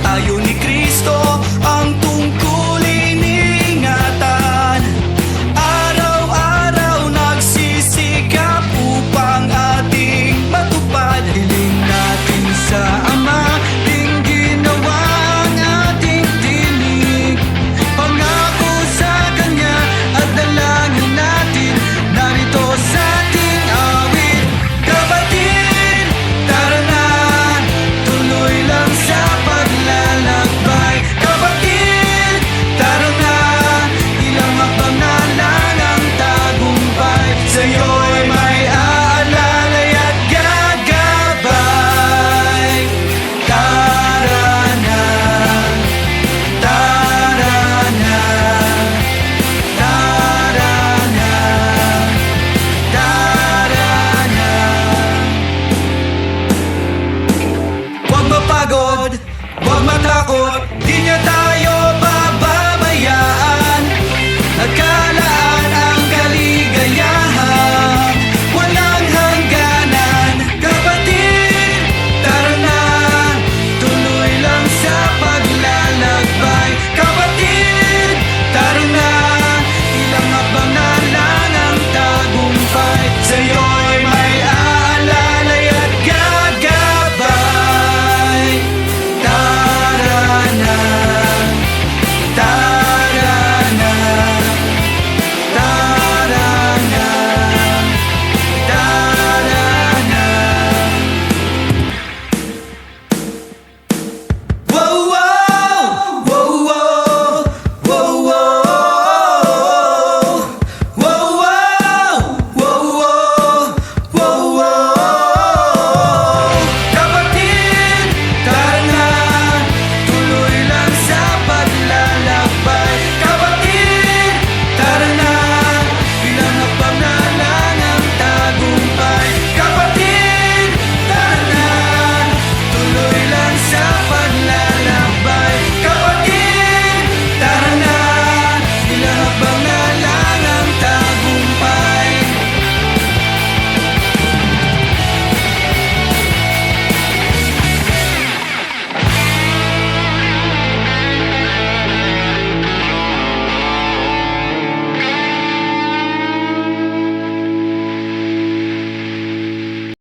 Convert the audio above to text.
tayo ni Kristo, ang tungkulin ingatan. Araw-araw nagsisikap upang ating matupad. Hiling natin sa Ama, dinggin nawa ang ating tinig. Pangako sa Kanya at dalangin natin, narito sa ating awit. Kapatid, tara na, tuloy lang sa paglalakbay. Kapatid, tara na, ilang hakbang na lang ang tagumpay. Sa'yo'y may aalalay at gagabay. Tara na, tara na, tara na, tara na. Huwag mapagod, huwag matakot, di niya tayo